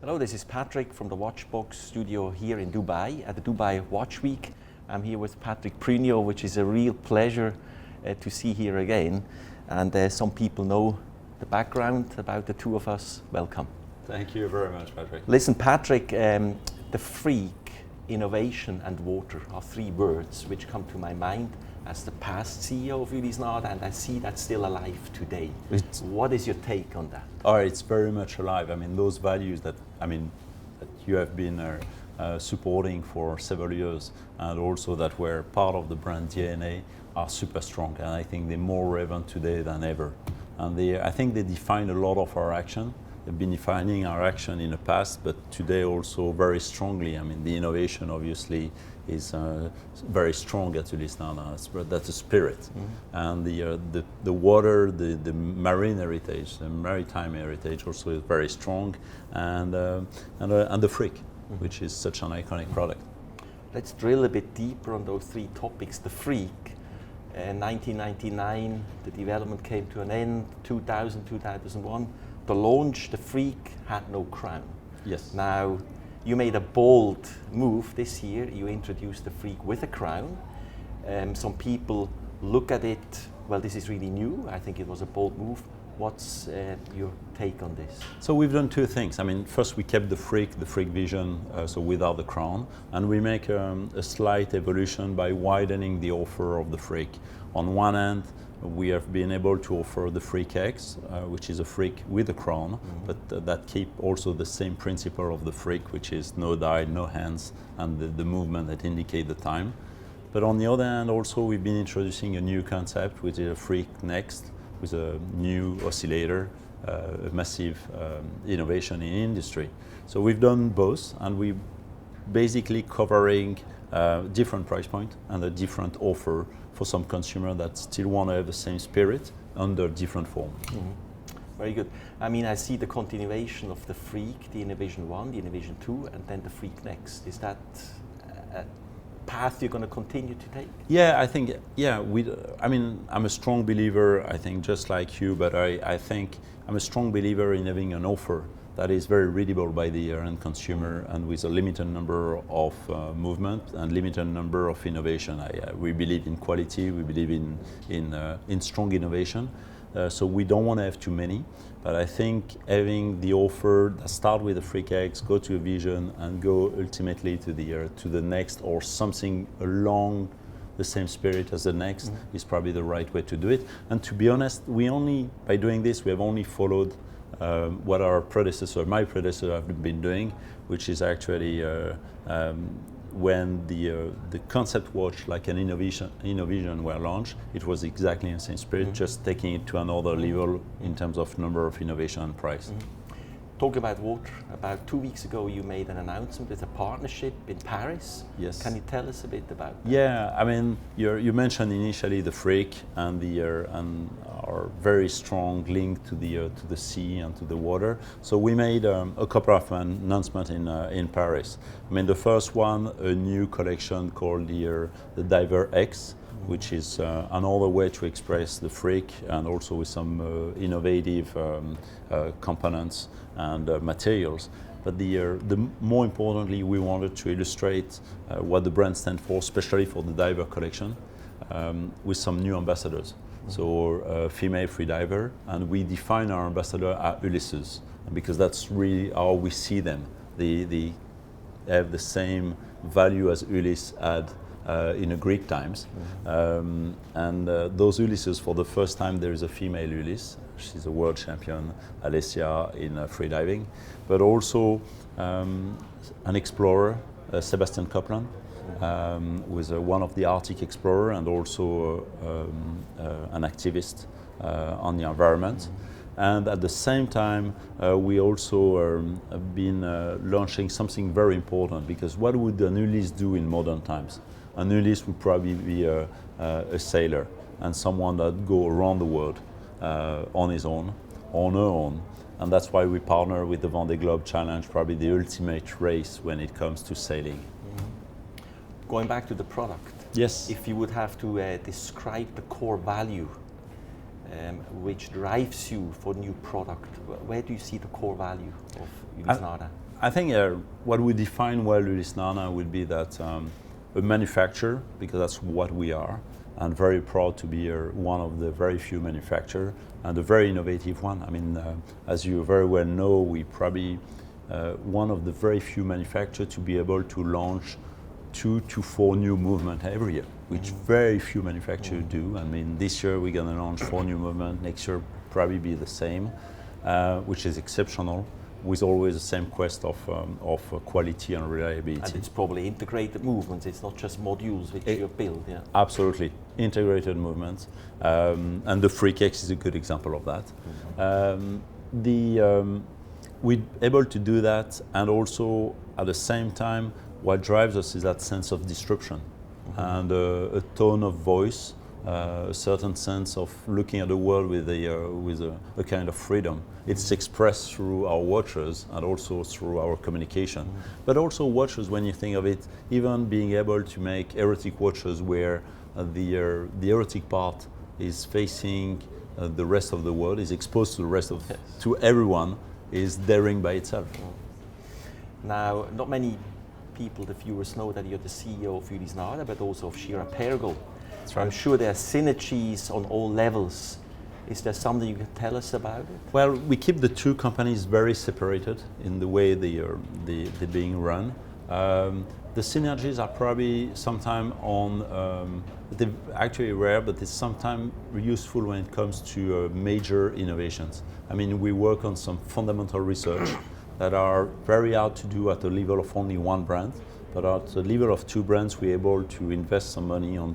Hello, this is Patrik from the WatchBox studio here in Dubai at the Dubai Watch Week. I'm here with Patrik Pruniaux, which is a real pleasure to see here again. And some people know the background about the two of us. Welcome. Thank you very much, Patrik. Listen, Patrik, the freak, innovation and water are three words which come to my mind as the past CEO of Ulysse Nardin, and I see that still alive today. What is your take on that? Oh, it's very much alive. I mean, those values that you have been supporting for several years, and also that were part of the brand DNA, are super strong. And I think they're more relevant today than ever. And I think they define a lot of our action. They've been defining our action in the past, but today also very strongly. I mean, the innovation obviously is very strong at Ulysse Nardin. That's the spirit. Mm-hmm. And the water, the marine heritage, the maritime heritage also is very strong, and the freak, mm-hmm. which is such an iconic product. Let's drill a bit deeper on those three topics. The freak. In 1999, the development came to an end. 2000, 2001. The launch, the freak had no crown. Yes. Now, you made a bold move this year. You introduced the freak with a crown. Some people look at it, well, this is really new. I think it was a bold move. What's your take on this? So we've done two things. I mean, first we kept the freak vision, so without the crown, and we make a slight evolution by widening the offer of the freak. On one hand, we have been able to offer the Freak X, which is a freak with a crown, mm-hmm. but that keep also the same principle of the freak, which is no dial, no hands, and the movement that indicate the time. But on the other hand, also we've been introducing a new concept, which is a Freak Next, with a new oscillator, a massive innovation in industry. So we've done both, and we basically covering different price point and a different offer for some consumer that still want to have the same spirit under different form. Mm-hmm. Very good. I mean, I see the continuation of the Freak, the Innovision 1, the Innovision 2, and then the Freak Next. Is that a path you're going to continue to take? Yeah, I think, I'm a strong believer, I think, just like you, but I think I'm a strong believer in having an offer that is very readable by the end consumer, and with a limited number of movement and limited number of innovation. We believe in quality, we believe in strong innovation, so we don't want to have too many, but I think having the offer that start with the Freak X, go to a vision, and go ultimately to the next, or something along the same spirit as the next, mm-hmm. is probably the right way to do it. And to be honest, by doing this, we have only followed what my predecessor have been doing, which is actually when the concept watch like an Innovision were launched, it was exactly in the same spirit, mm-hmm. just taking it to another level in terms of number of innovation and price. Mm-hmm. Talk about water. About 2 weeks ago, you made an announcement with a partnership in Paris. Yes. Can you tell us a bit about that? Yeah, I mean, you mentioned initially the freak and our very strong link to the sea and to the water. So we made a couple of announcements in Paris. I mean, the first one, a new collection called the Diver X, which is another way to express the freak, and also with some innovative components and materials. But the more importantly, we wanted to illustrate what the brand stands for, especially for the diver collection, with some new ambassadors. Mm-hmm. So female freediver, and we define our ambassador as Ulysses, because that's really how we see them. They have the same value as Ulysse had in the Greek times. Mm-hmm. And those Ulysses, for the first time, there is a female Ulysse. She's a world champion, Alessia, in freediving, but also an explorer, Sebastian Copeland, was one of the Arctic explorer, and also an activist on the environment. Mm-hmm. And at the same time, we also have been launching something very important, because what would an Ulysse do in modern times? An Ulysse would probably be a sailor, and someone that go around the world on his own, on her own. And that's why we partner with the Vendée Globe Challenge, probably the ultimate race when it comes to sailing. Mm-hmm. Going back to the product. Yes. If you would have to describe the core value which drives you for new product, where do you see the core value of Ulysse Nardin? I think what we define well Ulysse Nardin would be that a manufacturer, because that's what we are, and very proud to be one of the very few manufacturers and a very innovative one. I mean, as you very well know, we probably one of the very few manufacturers to be able to launch 2 to 4 new movements every year, which very few manufacturers do. I mean, this year we're going to launch 4 new movements, next year probably be the same, which is exceptional, with always the same quest of quality and reliability. And it's probably integrated movements, it's not just modules which you build, yeah? Absolutely, integrated movements. And the Free Kicks is a good example of that. We're able to do that, and also at the same time, what drives us is that sense of disruption and a tone of voice, a certain sense of looking at the world with a kind of freedom. It's expressed through our watches and also through our communication. But also watches, when you think of it, even being able to make erotic watches where the erotic part is facing the rest of the world, is exposed to the rest of, to everyone, is daring by itself. Now, not many people, the viewers, know that you're the CEO of Ulysse Nardin, but also of Girard-Perregaux. That's right. I'm sure there are synergies on all levels. Is there something you can tell us about it? Well, we keep the two companies very separated in the way they're being run. The synergies are probably sometimes they're actually rare, but it's sometimes useful when it comes to major innovations. I mean, we work on some fundamental research that are very hard to do at the level of only one brand, but at the level of 2 brands, we're able to invest some money on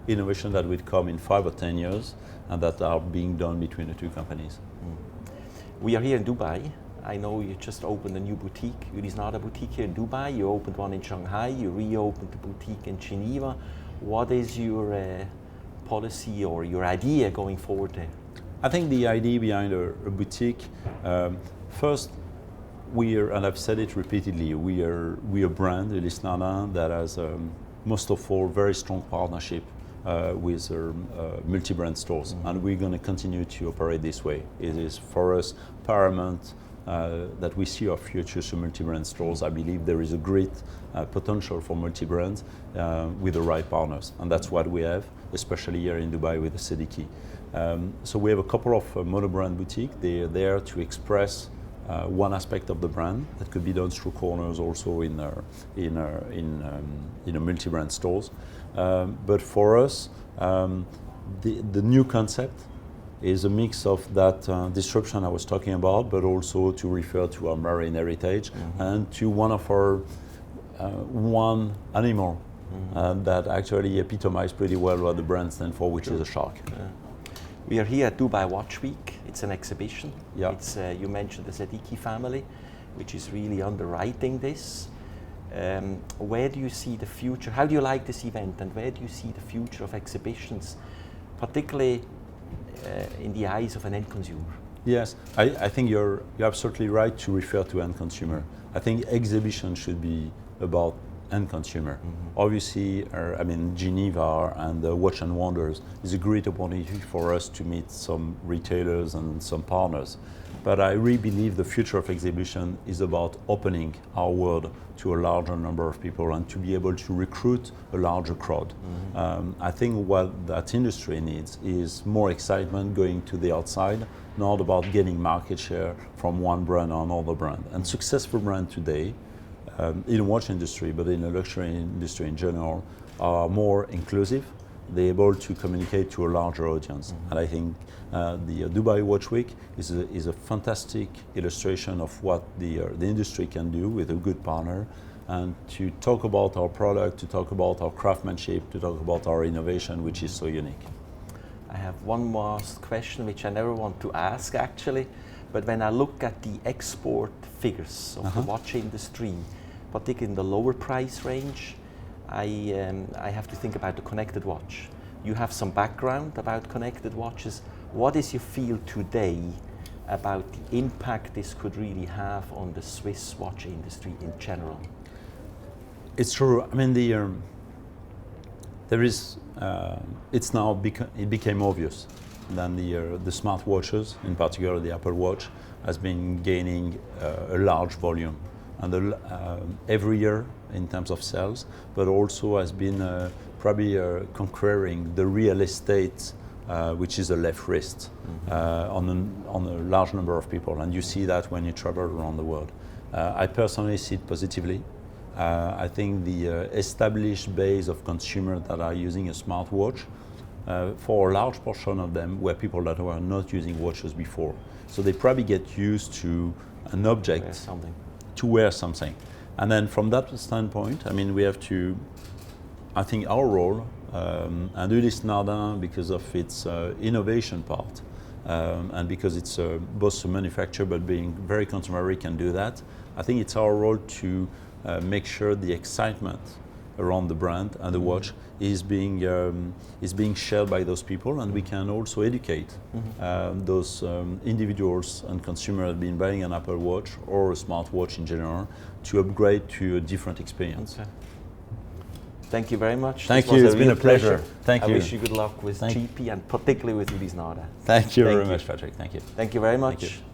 innovation that would come in 5 or 10 years, and that are being done between the 2 companies. We are here in Dubai. I know you just opened a new boutique, Ulysse Nardin boutique here in Dubai. You opened one in Shanghai, you reopened the boutique in Geneva. What is your policy or your idea going forward there? I think the idea behind a boutique, first, and I've said it repeatedly, we are a brand, Ulysse Nardin, that has most of all very strong partnership with multi-brand stores, and we're going to continue to operate this way. It is for us paramount that we see our future to multi-brand stores. I believe there is a great potential for multi-brands with the right partners, and that's what we have, especially here in Dubai with the Siddiqui. So we have a couple of mono-brand boutiques. They're there to express one aspect of the brand that could be done through corners also in multi-brand stores. But for us, the new concept is a mix of that disruption I was talking about, but also to refer to our marine heritage and to one of our one animal that actually epitomizes pretty well what the brand stands for, which is a shark. We are here at Dubai Watch Week. It's an exhibition. Yeah. It's, you mentioned the Siddiqui family, which is really underwriting this. Where do you see the future? How do you like this event, and where do you see the future of exhibitions, particularly in the eyes of an end consumer? Yes, I think you're absolutely right to refer to end consumer. I think exhibition should be about end consumer. Obviously, I mean, Geneva and Watch and Wonders is a great opportunity for us to meet some retailers and some partners. But I really believe the future of exhibition is about opening our world to a larger number of people and to be able to recruit a larger crowd. I think what that industry needs is more excitement going to the outside, not about getting market share from one brand or another brand. And successful brands today, in the watch industry, but in the luxury industry in general, are more inclusive. They're able to communicate to a larger audience. And I think the Dubai Watch Week is a fantastic illustration of what the industry can do with a good partner, and to talk about our product, to talk about our craftsmanship, to talk about our innovation, which is so unique. I have one last question, which I never want to ask actually, but when I look at the export figures of the watch industry, particularly in the lower price range, I have to think about the connected watch. You have some background about connected watches. What is your feel today about the impact this could really have on the Swiss watch industry in general? It's true. I mean, there is. It's now it became obvious than the smartwatches, in particular the Apple Watch, has been gaining a large volume. And every year in terms of sales, but also has been probably conquering the real estate, which is the left wrist, on a large number of people. And you see that when you travel around the world. I personally see it positively. I think the established base of consumers that are using a smartwatch, for a large portion of them, were people that were not using watches before. So they probably get used to an object to wear something. And then from that standpoint, I mean, we have to, I think our role, and Ulysse Nardin, because of its innovation part, and because it's both a manufacturer but being very consumer, can do that. I think it's our role to make sure the excitement around the brand and the watch is being shared by those people, and we can also educate those individuals and consumers that have been buying an Apple Watch or a smartwatch in general to upgrade to a different experience. Okay. Thank you very much. Thank you. It's been a pleasure. Thank you. I wish you good luck with GP and particularly with Ulysse Nardin. Thank you very much, Patrik. Thank you. Thank you very much. Thank you.